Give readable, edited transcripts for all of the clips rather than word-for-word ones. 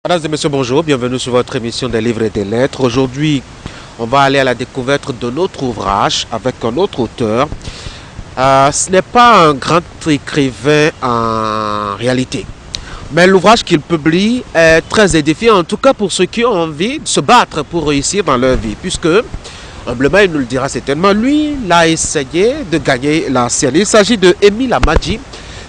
Mesdames et messieurs, bonjour, bienvenue sur votre émission des livres et des lettres. Aujourd'hui, on va aller à la découverte de notre ouvrage avec un autre auteur. Ce n'est pas un grand écrivain en réalité, mais l'ouvrage qu'il publie est très édifiant, en tout cas pour ceux qui ont envie de se battre pour réussir dans leur vie, puisque, humblement, il nous le dira certainement, lui, il a essayé de gagner la ciel. Il s'agit de Émile Amadi,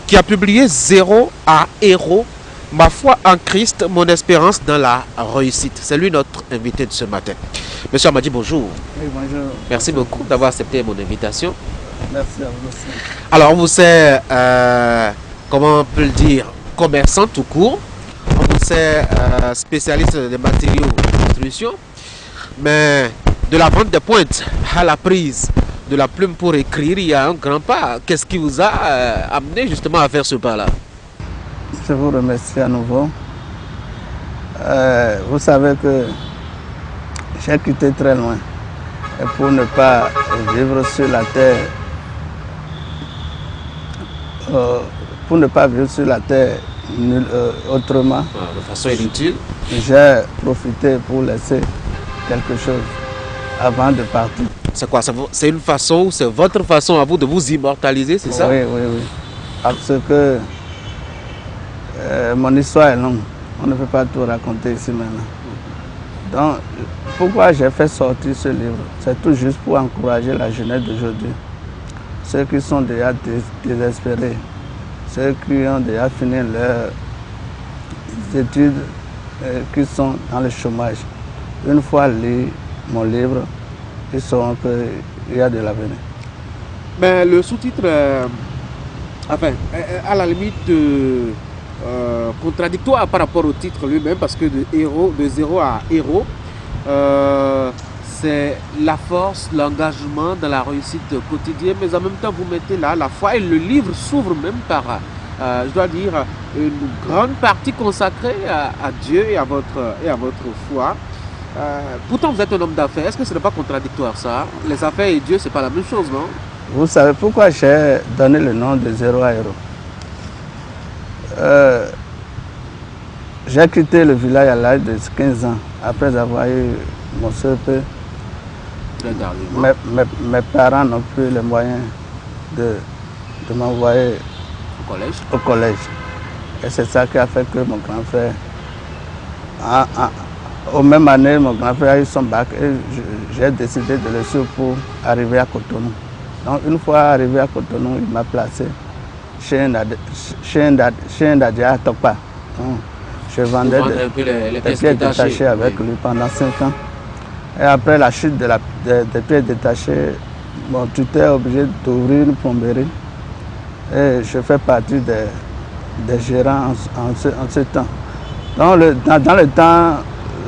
qui a publié Zéro à Héros, ma foi en Christ, mon espérance dans la réussite. C'est lui notre invité de ce matin. Monsieur Amadi, bonjour. Oui, bonjour. Merci beaucoup d'avoir accepté mon invitation. Merci à vous aussi. Alors, on vous sait, comment on peut le dire, commerçant tout court. On vous sait spécialiste des matériaux de construction. Mais de la vente des pointes à la prise de la plume pour écrire, il y a un grand pas. Qu'est-ce qui vous a amené justement à faire ce pas-là? Je vous remercie à nouveau. Vous savez que j'ai quitté très loin. Et pour ne pas vivre sur la terre, autrement, De façon inutile. j'ai profité pour laisser quelque chose avant de partir. C'est quoi? C'est une façon, ou c'est votre façon à vous de vous immortaliser, c'est ça? Oui, oui, oui. Parce que mon histoire est longue. On ne peut pas tout raconter ici maintenant. Donc, pourquoi j'ai fait sortir ce livre? C'est tout juste pour encourager la jeunesse d'aujourd'hui. Ceux qui sont déjà désespérés, ceux qui ont déjà fini leurs études, qui sont dans le chômage. Une fois lu mon livre, ils sauront qu'il y a de l'avenir. Mais le sous-titre, à la limite contradictoire par rapport au titre lui-même, parce que de zéro à héros, c'est la force, l'engagement dans la réussite quotidienne, mais en même temps vous mettez là la foi, et le livre s'ouvre même par, je dois dire, une grande partie consacrée à Dieu et à votre foi. Pourtant vous êtes un homme d'affaires, est-ce que ce n'est pas contradictoire ça? Les affaires et Dieu, c'est pas la même chose, non? Vous savez pourquoi j'ai donné le nom de Zéro à Héros? J'ai quitté le village à l'âge de 15 ans, après avoir eu mon CEP. Mes parents n'ont plus les moyens de m'envoyer au collège. Et c'est ça qui a fait que mon grand frère, aux mêmes années, mon grand frère a eu son bac et j'ai décidé de le suivre pour arriver à Cotonou. Donc une fois arrivé à Cotonou, il m'a placé chez un Dadia à Tokpa. Je vendais des pièces détachées avec lui pendant 5 ans. Et après la chute des pièces détachées, mon tuteur est obligé d'ouvrir une plomberie. Et je fais partie des gérants en ce temps. Donc dans le temps,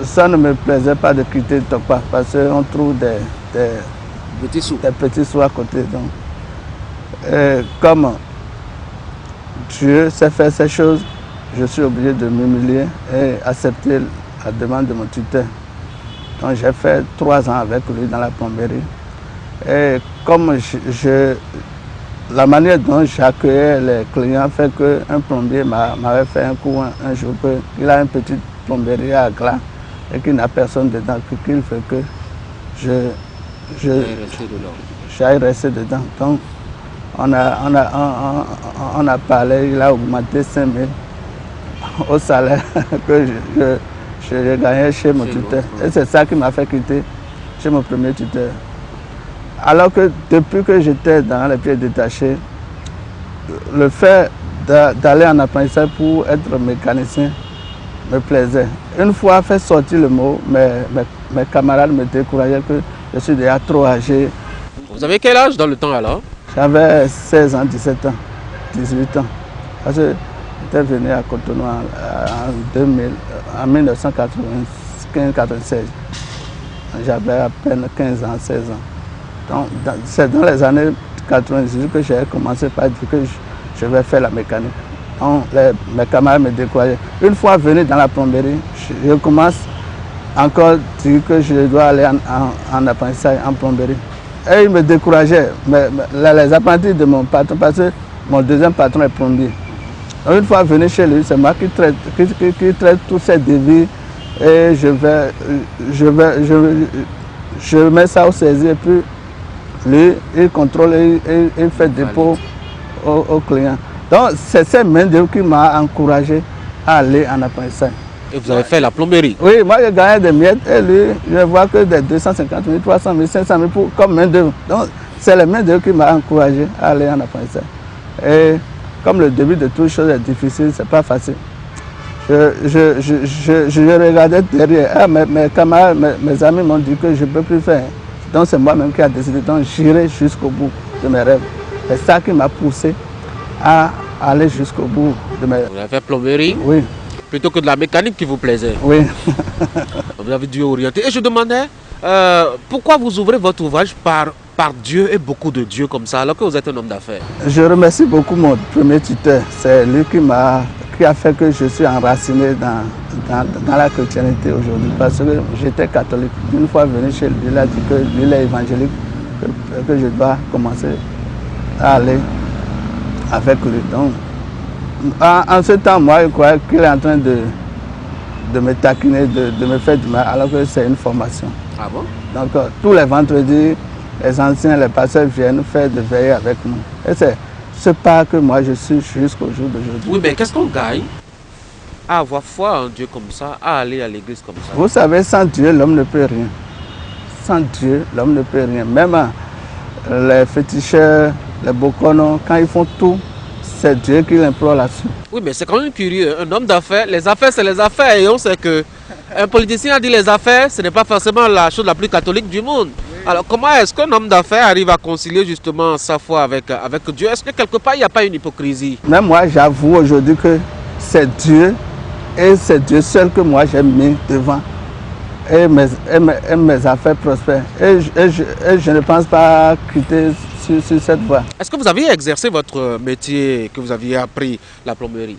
ça ne me plaisait pas de quitter Tokpa parce qu'on trouve des petits sous à côté. Donc, comme Dieu sait faire ces choses, je suis obligé de m'humilier et accepter la demande de mon tuteur. Donc j'ai fait 3 ans avec lui dans la plomberie. Et comme la manière dont j'accueillais les clients fait qu'un plombier m'avait fait un coup un jour qu'il a une petite plomberie à Glas et qu'il n'a personne dedans, qu'il fait que j'aille rester dedans. Donc on a parlé, il a augmenté 5 000 au salaire que je gagnais chez mon tuteur. Et c'est ça qui m'a fait quitter chez mon premier tuteur. Alors que depuis que j'étais dans les pièces détachées, le fait d'aller en apprentissage pour être mécanicien me plaisait. Une fois fait sortir le mot, mes camarades me décourageaient que je suis déjà trop âgé. Vous avez quel âge dans le temps alors? J'avais 16 ans, 17 ans, 18 ans. Parce que j'étais venu à Cotonou en 1995-96. J'avais à peine 15 ans, 16 ans. Donc c'est dans les années 98 que j'ai commencé par dire que je vais faire la mécanique. Donc mes camarades me décourageaient. Une fois venu dans la plomberie, je commence encore à dire que je dois aller en apprentissage en plomberie. Et ils me décourageaient, les apprentis de mon patron, parce que mon deuxième patron est plombier. Donc, une fois venu chez lui, c'est moi qui traite tous ces devis et je mets ça au saisie et puis lui, il contrôle et il fait dépôt au client. Donc, c'est cette main-d'œuvre qui m'a encouragé à aller en apprentissage. Et vous avez fait la plomberie? Oui, moi, j'ai gagné des miettes et lui, je vois que des 250 000, 300 000, 500 000 comme main-d'œuvre. Donc, c'est la main-d'œuvre qui m'a encouragé à aller en apprentissage. Et comme le début de toute chose est difficile, c'est pas facile. Je regardais derrière. Ah, mes camarades, mes amis m'ont dit que je ne peux plus faire. Donc c'est moi-même qui ai décidé. Donc j'irai jusqu'au bout de mes rêves. C'est ça qui m'a poussé à aller jusqu'au bout de mes rêves. Vous avez fait plomberie? Oui. Plutôt que de la mécanique qui vous plaisait? Oui. Vous avez dû orienter. Et je demandais, pourquoi vous ouvrez votre ouvrage par Dieu et beaucoup de Dieu comme ça, alors que vous êtes un homme d'affaires? Je remercie beaucoup mon premier tuteur. C'est lui qui a fait que je suis enraciné dans la chrétienté aujourd'hui. Parce que j'étais catholique. Une fois venu chez lui, il a dit que lui, il est évangélique, que je dois commencer à aller avec lui. Donc, en ce temps, moi, je croyais qu'il est en train de me taquiner, de me faire du mal, alors que c'est une formation. Ah bon? Donc, tous les vendredis, les anciens, les pasteurs viennent faire de veiller avec nous. Et c'est ce pas que moi je suis jusqu'au jour d'aujourd'hui. Oui, mais qu'est-ce qu'on gagne à avoir foi en Dieu comme ça, à aller à l'église comme ça? Vous savez, sans Dieu, l'homme ne peut rien. Sans Dieu, l'homme ne peut rien. Même les féticheurs, les bokonos, quand ils font tout, c'est Dieu qui l'implore là-dessus. Oui, mais c'est quand même curieux. Un homme d'affaires, les affaires, c'est les affaires. Et on sait que un politicien a dit les affaires, ce n'est pas forcément la chose la plus catholique du monde. Alors comment est-ce qu'un homme d'affaires arrive à concilier justement sa foi avec Dieu? Est-ce que quelque part il n'y a pas une hypocrisie? Même moi, j'avoue aujourd'hui que c'est Dieu et c'est Dieu seul que moi j'ai mis devant. Et mes affaires prospèrent. Et je ne pense pas quitter sur cette voie. Est-ce que vous aviez exercé votre métier que vous aviez appris, la plomberie?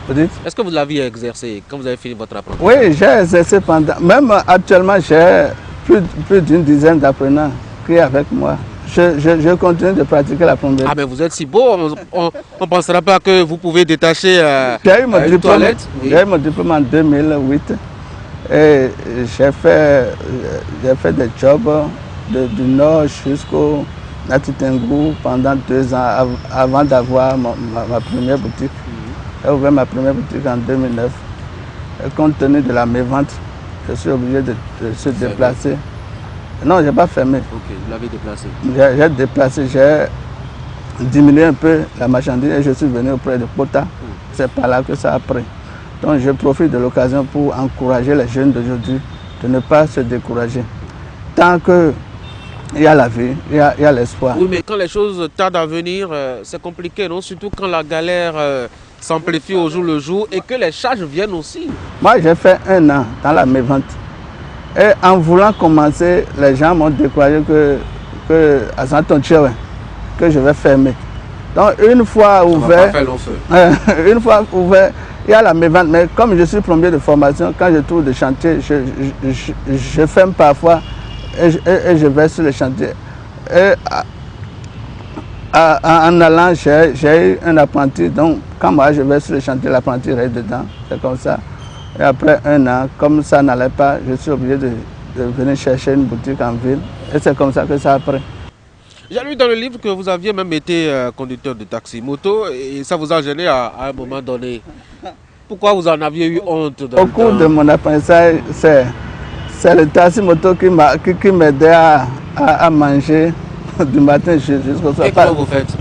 Vous dites? Est-ce que vous l'aviez exercé quand vous avez fini votre apprentissage? Oui, j'ai exercé pendant. Même actuellement, j'ai plus d'une dizaine d'apprenants qui est avec moi. Je continue de pratiquer la plomberie. Ah mais vous êtes si beau, on ne pensera pas que vous pouvez détacher j'ai eu mon une diplôme, toilette. Oui. J'ai eu mon diplôme en 2008 et j'ai fait des jobs du nord jusqu'au Natitengou pendant 2 ans avant d'avoir ma première boutique. J'ai ouvert ma première boutique en 2009. Et compte tenu de la mévente, je suis obligé de se déplacer. Non, je n'ai pas fermé. Ok, vous l'avez déplacé. J'ai déplacé, j'ai diminué un peu la marchandise et je suis venu auprès de Pota. C'est par là que ça a pris. Donc je profite de l'occasion pour encourager les jeunes d'aujourd'hui de ne pas se décourager. Tant qu'il y a la vie, il y a l'espoir. Oui, mais quand les choses tardent à venir, c'est compliqué, non? Surtout quand la galère s'amplifie au jour le jour et que les charges viennent aussi. Moi, j'ai fait 1 an dans la mévente. Et en voulant commencer, les gens m'ont découragé que je vais fermer. Donc une fois ouvert, une fois ouvert, il y a la mévente. Mais comme je suis plombier de formation, quand je trouve des chantiers, je ferme parfois et je vais sur les chantiers. Et en allant, j'ai eu un apprenti. Donc quand moi je vais sur le chantier, l'apprenti reste dedans. C'est comme ça. Et après 1 an, comme ça n'allait pas, je suis obligé de venir chercher une boutique en ville. Et c'est comme ça que ça a pris. J'ai lu dans le livre que vous aviez même été conducteur de taxi-moto et ça vous a gêné à un moment donné. Pourquoi vous en aviez eu honte? Au cours de mon apprentissage, c'est le taxi-moto qui m'aidait à manger du matin jusqu'au soir. Et comment vous faites?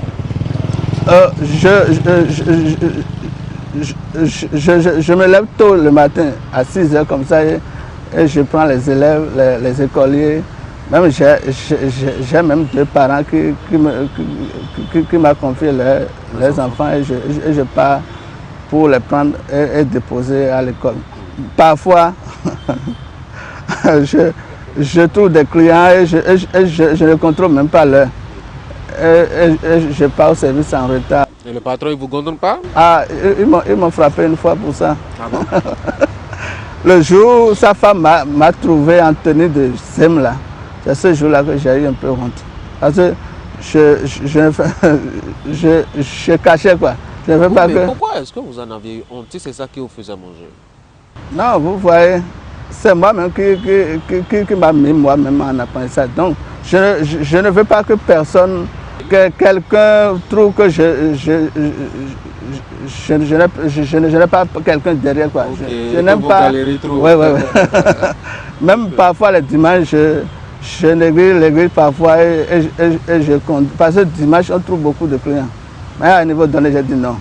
Je me lève tôt le matin, à 6 h comme ça, et je prends les élèves, les écoliers. Même j'ai même 2 parents qui m'ont confié leurs enfants et je pars pour les prendre et déposer à l'école. Parfois, je trouve des clients et je ne contrôle même pas l'heure. Et je pars au service en retard. Et le patron, il ne vous condamne pas? Ah, ils m'ont frappé une fois pour ça. Ah bon? Le jour où sa femme m'a trouvé en tenue de SEM là, c'est ce jour-là que j'ai eu un peu honte. Parce que je cachais quoi. Je ne veux Oui, pas mais que... pourquoi est-ce que vous en avez honte si c'est ça qui vous faisait manger? Non, vous voyez, c'est moi-même qui m'a mis moi-même en apprentissage. Donc, je ne veux pas que personne, que quelqu'un trouve que je n'ai pas quelqu'un derrière. Quoi. Okay, je n'aime pas... Ouais, ouais, ouais. Même parfois les dimanches, je néglige l'église parfois et je compte. Parce que dimanche, on trouve beaucoup de clients. Mais à un niveau donné, j'ai dit non.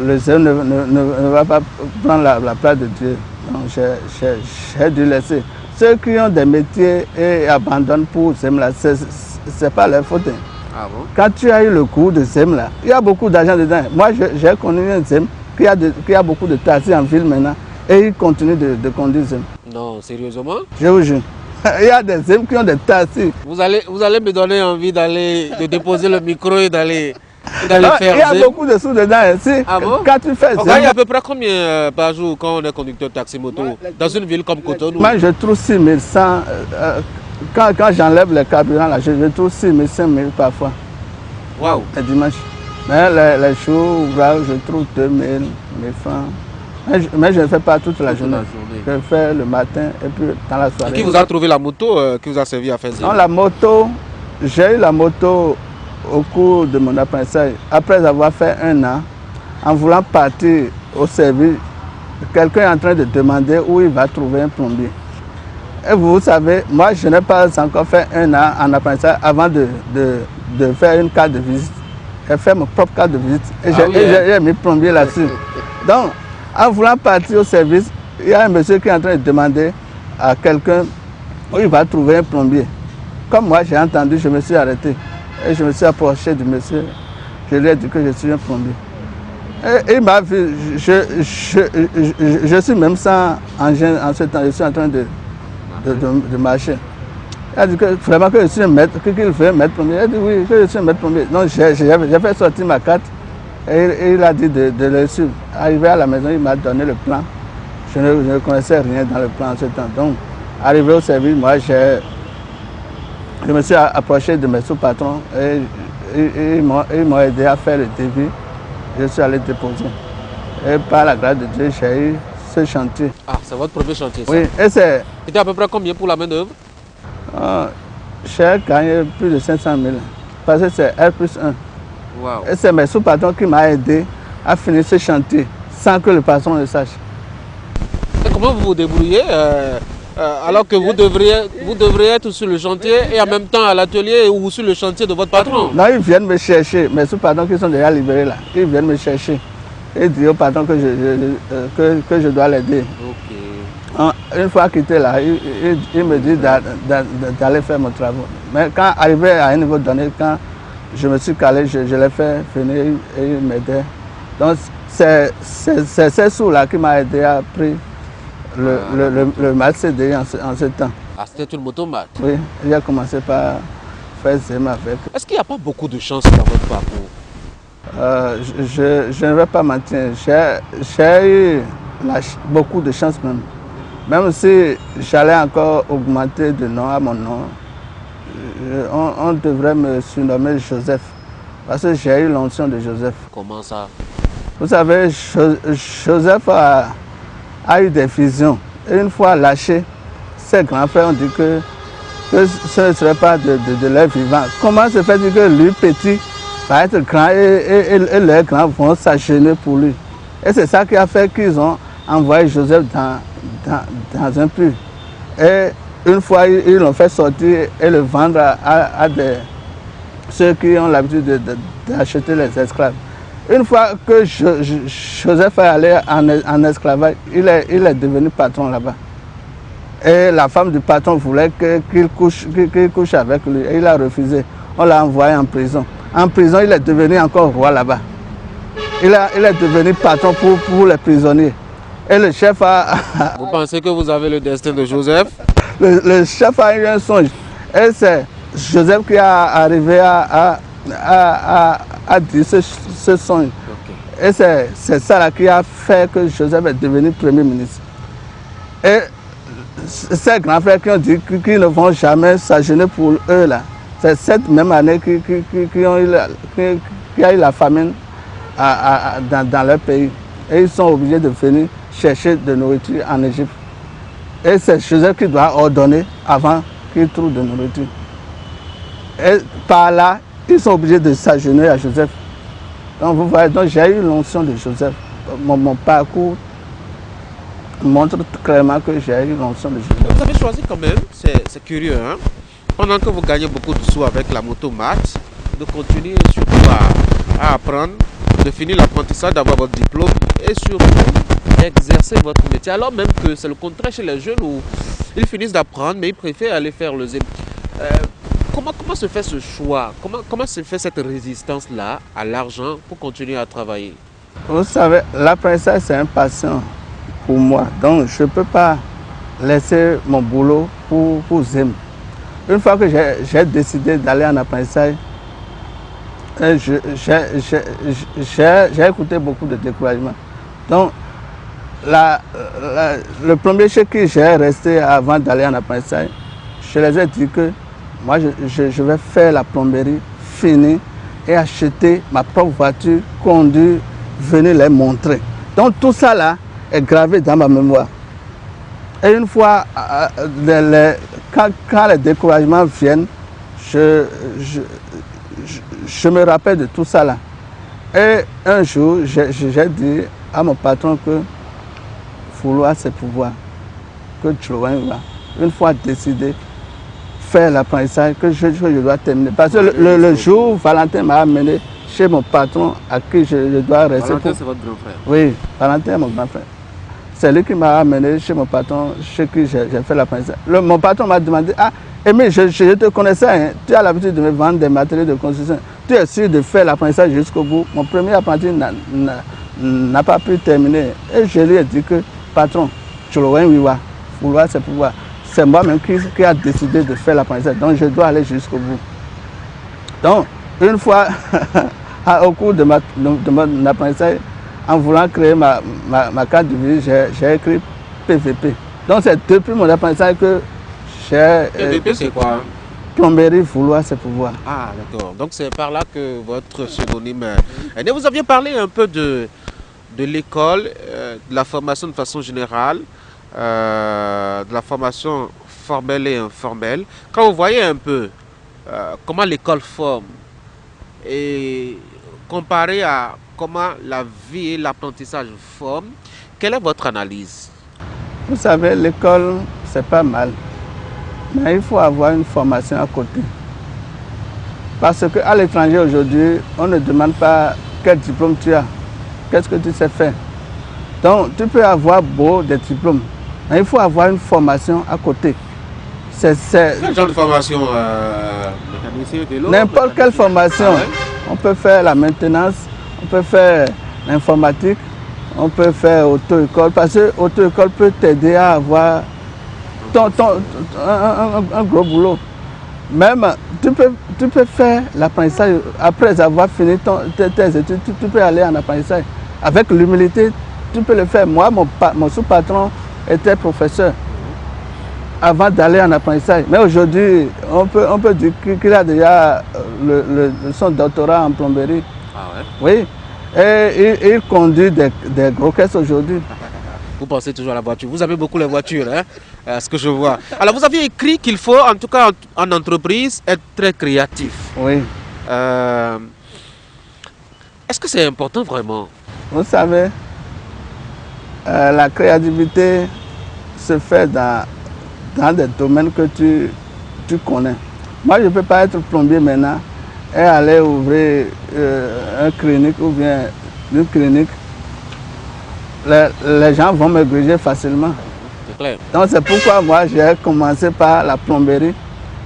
Le zèle ne va pas prendre la place de Dieu. Donc j'ai dû laisser. Ceux qui ont des métiers et abandonnent pour Zem là, c'est pas leur faute. Ah bon? Quand tu as eu le cours de Zem là, il y a beaucoup d'argent dedans. Moi j'ai connu un Zem qui a beaucoup de taxis en ville maintenant et il continue de conduire Zem. Non, sérieusement? Je vous jure. Il y a des Zem qui ont des taxis. Vous allez me donner envie de déposer le micro et d'aller faire. Il y a beaucoup de sous dedans. Ah bon? Quand tu fais on gagne à peu près combien par jour quand on est conducteur taxi-moto dans une ville comme Cotonou? Moi, je trouve 6 100. Quand j'enlève les carburants, là, je trouve 6 000, 5 000 parfois. Waouh! Les dimanches. Mais les jours ouvrables, je trouve 2 000, 1 000 francs. Mais je ne fais pas toute la journée. Je fais le matin et puis dans la soirée. Et qui vous a trouvé la moto qui vous a servi à faire ça? Non, la moto, j'ai eu la moto au cours de mon apprentissage. Après avoir fait 1 an, en voulant partir au service, quelqu'un est en train de demander où il va trouver un plombier. Et vous savez, moi je n'ai pas encore fait 1 an en apprentissage avant de faire une carte de visite. J'ai fait mon propre carte de visite et j'ai mis plombier là-dessus. Donc, en voulant partir au service, il y a un monsieur qui est en train de demander à quelqu'un où il va trouver un plombier. Comme moi j'ai entendu, je me suis arrêté et je me suis approché du monsieur. Je lui ai dit que je suis un plombier. Et il m'a vu, je suis même sans engin en ce temps, je suis en train de marcher. Il a dit que vraiment que je suis un maître, qu'il veut un maître plombier. Il a dit oui, que je suis un maître plombier. Donc j'ai fait sortir ma carte et il a dit de le suivre. Arrivé à la maison, il m'a donné le plan. Je ne connaissais rien dans le plan en ce temps. Donc, arrivé au service, moi je me suis approché de mes sous-patrons et ils m'ont aidé à faire le devis. Je suis allé déposer. Et par la grâce de Dieu, j'ai eu ce chantier. Ah, c'est votre premier chantier, ça? Oui, et c'est... C'était à peu près combien pour la main-d'œuvre? J'ai gagné plus de 500 000. Parce que c'est R+1. Wow. Et c'est mes sous-patrons qui m'ont aidé à finir ce chantier sans que le patron le sache. Et comment vous vous débrouillez alors que vous devriez être sur le chantier et en même temps à l'atelier ou sur le chantier de votre patron? Non, ils viennent me chercher. Mes sous-patrons qui sont déjà libérés là, ils viennent me chercher. Et disent au patron que je dois l'aider. Okay. Une fois quitté là, il me dit d'aller faire mon travail. Mais quand arrivé à un niveau donné, quand je me suis calé, je l'ai fait venir et il m'aidait. Donc c'est ces sous-là qui m'a aidé à prendre le mat CDI en ce temps. Ah, c'était une motomate? Oui, j'ai commencé par faire Zem avec. Est-ce qu'il n'y a pas beaucoup de chance dans votre parcours? Je ne vais pas mentir, j'ai eu beaucoup de chance même. Même si j'allais encore augmenter de nom à mon nom, on devrait me surnommer Joseph. Parce que j'ai eu l'onction de Joseph. Comment ça? Vous savez, Joseph a eu des visions. Et une fois lâché, ses grands frères ont dit que ce ne serait pas de leur vivant. Comment se fait-il que lui, petit, va être grand et leurs grands vont s'acharner pour lui? Et c'est ça qui a fait qu'ils ont envoyé Joseph dans un puits. Et une fois, ils l'ont fait sortir et le vendre à ceux qui ont l'habitude d'acheter les esclaves. Une fois que Joseph est allé en esclavage, il est devenu patron là-bas. Et la femme du patron voulait qu'il couche avec lui et il a refusé. On l'a envoyé en prison. En prison, il est devenu encore roi là-bas. Il est devenu patron pour les prisonniers. Et le chef a... Vous pensez que vous avez le destin de Joseph? Le chef a eu un songe. Et c'est Joseph qui a arrivé à dire ce songe. Okay. Et c'est ça là qui a fait que Joseph est devenu premier ministre. Et ces grands frères qui ont dit qu'ils ne vont jamais s'agenouiller pour eux là. C'est cette même année qu'il y a eu la famine dans leur pays. Et ils sont obligés de venir chercher de nourriture en Égypte. Et c'est Joseph qui doit ordonner avant qu'ils trouvent de nourriture. Et par là, ils sont obligés de s'agenouiller à Joseph. Donc vous voyez, donc j'ai eu l'onction de Joseph. Mon parcours montre clairement que j'ai eu l'onction de Joseph. Vous avez choisi quand même, c'est curieux, hein? Pendant que vous gagnez beaucoup de sous avec la moto mat, de continuer surtout à apprendre, de finir l'apprentissage, d'avoir votre diplôme et surtout d'exercer votre métier. Alors même que c'est le contraire chez les jeunes où ils finissent d'apprendre mais ils préfèrent aller faire le zéro. Comment se fait ce choix? Comment se fait cette résistance-là à l'argent pour continuer à travailler? Vous savez, l'apprentissage c'est un passion pour moi. Donc je ne peux pas laisser mon boulot pour Zem. Une fois que j'ai décidé d'aller en apprentissage, j'ai écouté beaucoup de découragement. Donc le premier chez qui j'ai resté avant d'aller en apprentissage, je les ai dit que moi je vais faire la plomberie, finir et acheter ma propre voiture, conduire, venir les montrer. Donc tout ça là est gravé dans ma mémoire. Et une fois, quand les découragements viennent, je me rappelle de tout ça là. Et un jour, j'ai dit à mon patron que vouloir c'est pouvoir, que une fois décidé, faire l'apprentissage, que je dois terminer. Parce que le jour où Valentin m'a amené chez mon patron à qui je dois rester. Valentin, c'est votre grand frère? Oui, Valentin est mon grand frère. C'est lui qui m'a amené chez mon patron, chez qui j'ai fait l'apprentissage. Mon patron m'a demandé, ah, Aimé, je te connaissais, hein, tu as l'habitude de me vendre des matériaux de construction. Tu es sûr de faire l'apprentissage jusqu'au bout. Mon premier apprenti n'a pas pu terminer. Et je lui ai dit que, patron, vouloir c'est pouvoir. C'est moi-même qui a décidé de faire l'apprentissage. Donc je dois aller jusqu'au bout. Donc, une fois, au cours de mon apprentissage, en voulant créer ma carte de visite, j'ai écrit PVP. Donc c'est depuis mon apprentissage que j'ai... PVP c'est quoi? Plomberie, vouloir c'est pouvoir. Ah d'accord, donc c'est par là que votre pseudonyme est né. Vous aviez parlé un peu de l'école, de la formation de façon générale, de la formation formelle et informelle. Quand vous voyez un peu comment l'école forme et comparé à comment la vie et l'apprentissage forment, quelle est votre analyse? Vous savez, l'école, c'est pas mal. Mais il faut avoir une formation à côté. Parce qu'à l'étranger aujourd'hui, on ne demande pas quel diplôme tu as, qu'est-ce que tu sais faire. Donc, tu peux avoir des diplômes, mais il faut avoir une formation à côté. Quel genre de formation? N'importe quelle formation. Ah ouais? On peut faire la maintenance, on peut faire l'informatique, on peut faire auto-école, parce que auto-école peut t'aider à avoir un gros boulot. Même, tu peux faire l'apprentissage, après avoir fini tes études, tu peux aller en apprentissage. Avec l'humilité, tu peux le faire. Moi, mon sous-patron était professeur avant d'aller en apprentissage. Mais aujourd'hui, on peut dire qu'il a déjà son doctorat en plomberie. Ah ouais? Oui. Et il conduit des gros caisses aujourd'hui. Vous pensez toujours à la voiture. Vous avez beaucoup les voitures, hein, ce que je vois. Alors, vous aviez écrit qu'il faut, en tout cas en entreprise, être très créatif. Oui. Est-ce que c'est important vraiment? Vous savez, la créativité se fait dans des domaines que tu connais. Moi, je ne peux pas être plombier maintenant et aller ouvrir une clinique ou bien une clinique. Les gens vont me gruger facilement. C'est clair. Donc c'est pourquoi moi j'ai commencé par la plomberie.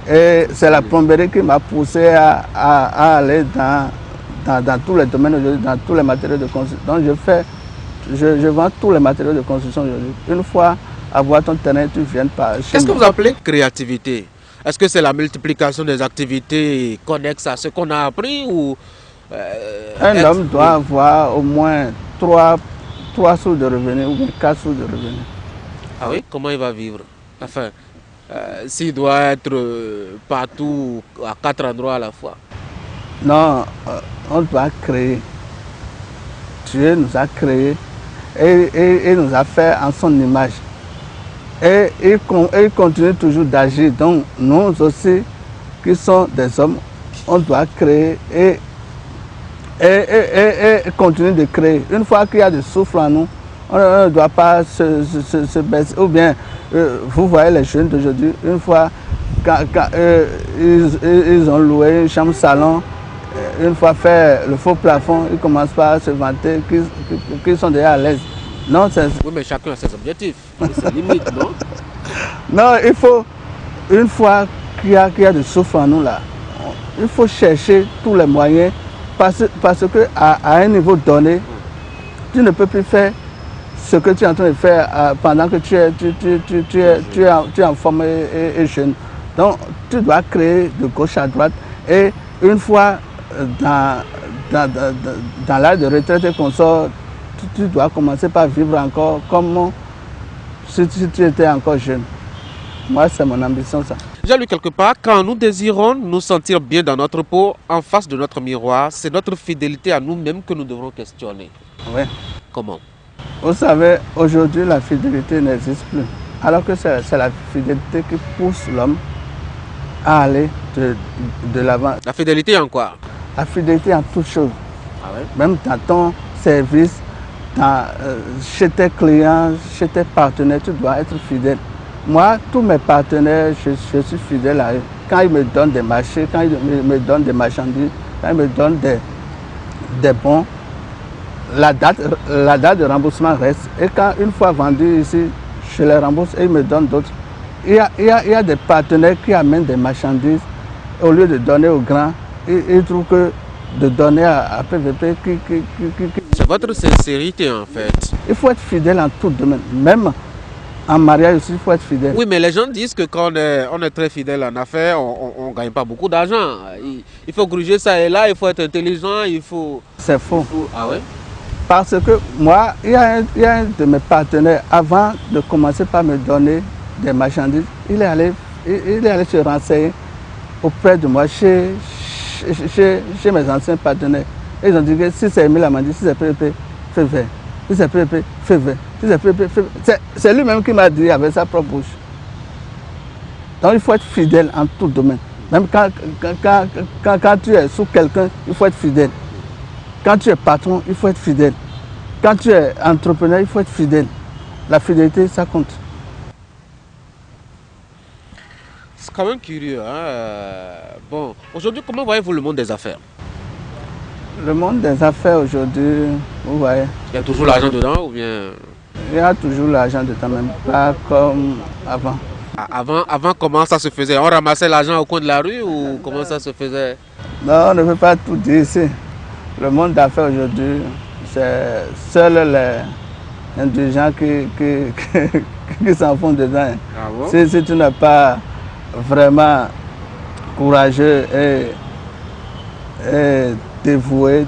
Et c'est la plomberie qui m'a poussé à aller dans tous les domaines aujourd'hui, dans tous les matériaux de construction. Donc je vends tous les matériaux de construction aujourd'hui. Une fois avoir ton terrain, tu viens par chez moi. Qu'est-ce que vous appelez créativité? Est-ce que c'est la multiplication des activités connexes à ce qu'on a appris ou un homme doit avoir au moins 3 sources de revenus ou bien 4 sources de revenus. Ah oui? Comment il va vivre? Enfin, s'il doit être partout, à 4 endroits à la fois. Non, on doit créer. Dieu nous a créés et nous a fait en son image. Et il continue toujours d'agir. Donc nous aussi, qui sommes des hommes, on doit créer et continuer de créer. Une fois qu'il y a du souffle en nous, on ne doit pas se baisser. Ou bien, vous voyez les jeunes d'aujourd'hui, une fois quand ils ont loué une chambre salon, une fois fait le faux plafond, ils commencent pas à se vanter qu'ils sont déjà à l'aise. Non, oui, mais chacun a ses objectifs, ses limites, non? Non, il faut, une fois qu'il y a du souffle en nous là, il faut chercher tous les moyens parce que à un niveau donné, tu ne peux plus faire ce que tu es en train de faire pendant que tu es en forme et jeune. Donc, tu dois créer de gauche à droite et une fois dans l'âge de retraite et qu'on sort, tu dois commencer par vivre encore comme si tu étais encore jeune. Moi, c'est mon ambition, ça. J'ai lu quelque part, quand nous désirons nous sentir bien dans notre peau, en face de notre miroir, c'est notre fidélité à nous-mêmes que nous devrons questionner. Oui. Comment? Vous savez, aujourd'hui, la fidélité n'existe plus. Alors que c'est la fidélité qui pousse l'homme à aller de l'avant. La fidélité en quoi? La fidélité en toutes choses. Ah ouais? Même dans ton service, chez tes clients, chez tes partenaires, tu dois être fidèle. Moi, tous mes partenaires, je suis fidèle à eux. Quand ils me donnent des marchés, quand ils me donnent des marchandises, quand ils me donnent des bons, la date de remboursement reste. Et quand une fois vendu ici, je les rembourse et ils me donnent d'autres. Il y a des partenaires qui amènent des marchandises. Au lieu de donner aux grands, ils trouvent que de donner à PVP C'est votre sincérité en fait. Il faut être fidèle en tout domaine. Même en mariage aussi, il faut être fidèle. Oui, mais les gens disent que quand on est très fidèle en affaires, on ne gagne pas beaucoup d'argent. Il faut gruger ça et là, il faut être intelligent, il faut... C'est faux. Ah ouais? Parce que moi, il y a un de mes partenaires, avant de commencer par me donner des marchandises, il est allé se renseigner auprès de moi, chez mes anciens partenaires. Et ils ont dit que si c'est Emile Amandi, si c'est PVP, fais vert. Si c'est PVP, fais vert. Si c'est PVP, fais vert. C'est lui-même qui m'a dit avec sa propre bouche. Donc il faut être fidèle en tout domaine. Même quand tu es sous quelqu'un, il faut être fidèle. Quand tu es patron, il faut être fidèle. Quand tu es entrepreneur, il faut être fidèle. La fidélité, ça compte. C'est quand même curieux. Bon, aujourd'hui, comment voyez-vous le monde des affaires? Le monde des affaires aujourd'hui, vous voyez. Il y a toujours l'argent dedans ou bien... Il y a toujours l'argent dedans, même pas comme avant. Avant, comment ça se faisait? On ramassait l'argent au coin de la rue ou comment ça se faisait? Non, on ne peut pas tout dire ici. Le monde d'affaires aujourd'hui, c'est seuls les indigents qui s'en font dedans. Ah bon? Si tu n'es pas vraiment courageux et dévoué,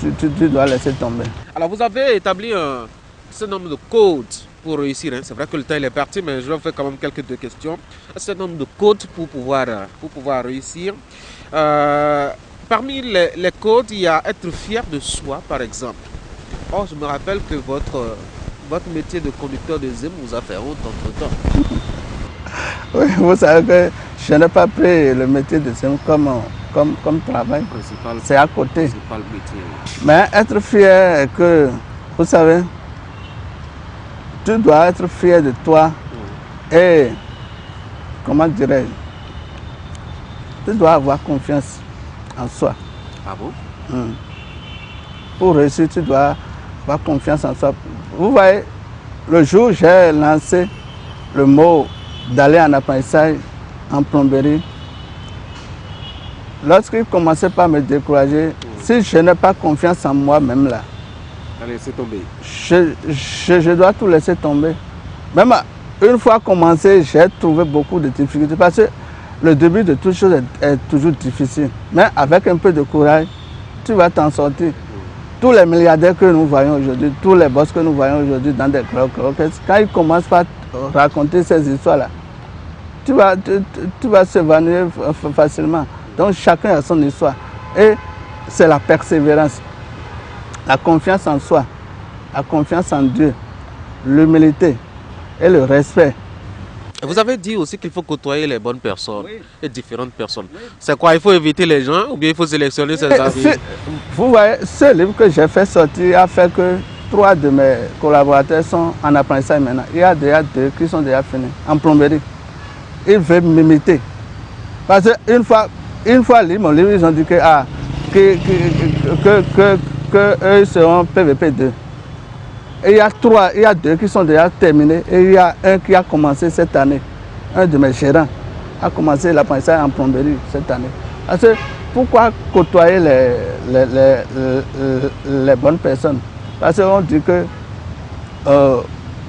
tu dois laisser tomber. Alors vous avez établi un certain nombre de codes pour réussir. C'est vrai que le temps est parti, mais je vais vous faire quand même quelques questions. Un certain nombre de codes pour pouvoir réussir. Parmi les codes, il y a être fier de soi, par exemple. Or, je me rappelle que votre métier de conducteur de Zim vous a fait honte entre-temps. Oui, vous savez que je n'ai pas pris le métier de Zim comme travail. C'est à côté. C'est pas le métier. Mais être fier que, vous savez, tu dois être fier de toi et, comment dirais-je, tu dois avoir confiance en soi. Ah bon? Pour réussir, tu dois avoir confiance en soi. Vous voyez, le jour où j'ai lancé le mot d'aller en apprentissage en plomberie, lorsqu'il commençait par me décourager, si je n'ai pas confiance en moi-même là, laisser tomber. Je dois tout laisser tomber. Même une fois commencé, j'ai trouvé beaucoup de difficultés parce que le début de toute chose est toujours difficile. Mais avec un peu de courage, tu vas t'en sortir. Tous les milliardaires que nous voyons aujourd'hui, tous les boss que nous voyons aujourd'hui dans des gros orchestres, quand ils commencent par raconter ces histoires-là, tu vas s'évanouir facilement. Donc chacun a son histoire. Et c'est la persévérance. la confiance en soi, la confiance en Dieu, l'humilité et le respect. Vous avez dit aussi qu'il faut côtoyer les bonnes personnes et différentes personnes. C'est quoi? Il faut éviter les gens ou bien il faut sélectionner ses amis? Vous voyez, ce livre que j'ai fait sortir a fait que 3 de mes collaborateurs sont en apprentissage maintenant. Il y a déjà 2 qui sont déjà finis en plomberie. Ils veulent m'imiter. Parce qu'une fois lu mon livre, ils ont dit que, eux seront PVP 2. Et il y a 2 qui sont déjà terminés et il y a un qui a commencé cette année. Un de mes gérants a commencé l'apprentissage en plomberie cette année. Parce que pourquoi côtoyer les bonnes personnes? Parce qu'on dit que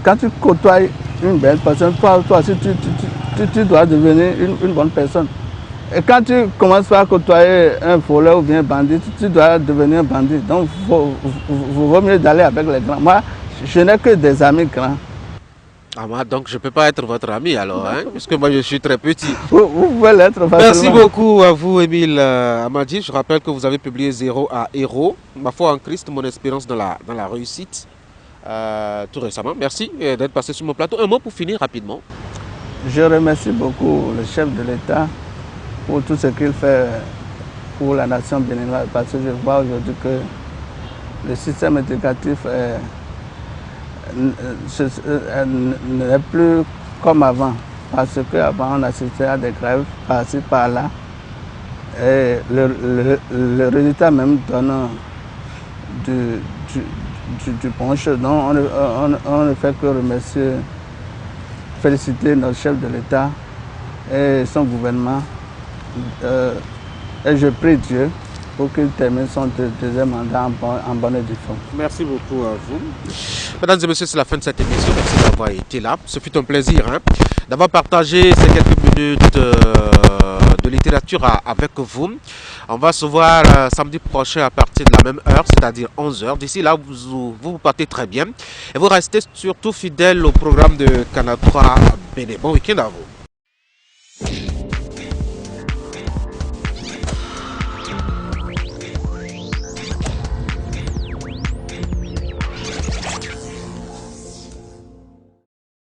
quand tu côtoies une belle personne, toi aussi tu dois devenir une bonne personne. Et quand tu commences par côtoyer un voleur ou bien un bandit, tu dois devenir un bandit. Donc il vaut mieux d'aller avec les grands. Moi, je n'ai que des amis grands. Ah, moi, donc je ne peux pas être votre ami alors, hein, puisque moi je suis très petit. Vous pouvez l'être facilement. Merci beaucoup à vous, Émile Amadi. Je rappelle que vous avez publié Zéro à Héros, ma foi en Christ, mon expérience dans la réussite, tout récemment. Merci d'être passé sur mon plateau. Un mot pour finir rapidement. Je remercie beaucoup le chef de l'État pour tout ce qu'il fait pour la nation béninoise, parce que je vois aujourd'hui que le système éducatif n'est plus comme avant, parce qu'avant on assistait à des grèves par-ci par-là et le résultat même donne du bon chose. Donc on ne fait que remercier, féliciter notre chef de l'État et son gouvernement. Et je prie Dieu pour qu'il termine son deuxième mandat en bonne et due forme. Merci beaucoup à vous. Mesdames et messieurs, c'est la fin de cette émission. Merci d'avoir été là. Ce fut un plaisir d'avoir partagé ces quelques minutes de littérature avec vous. On va se voir samedi prochain à partir de la même heure, c'est-à-dire 11h. D'ici là, vous partez très bien. Et vous restez surtout fidèles au programme de Canal 3 Bénin. Bon week-end à vous.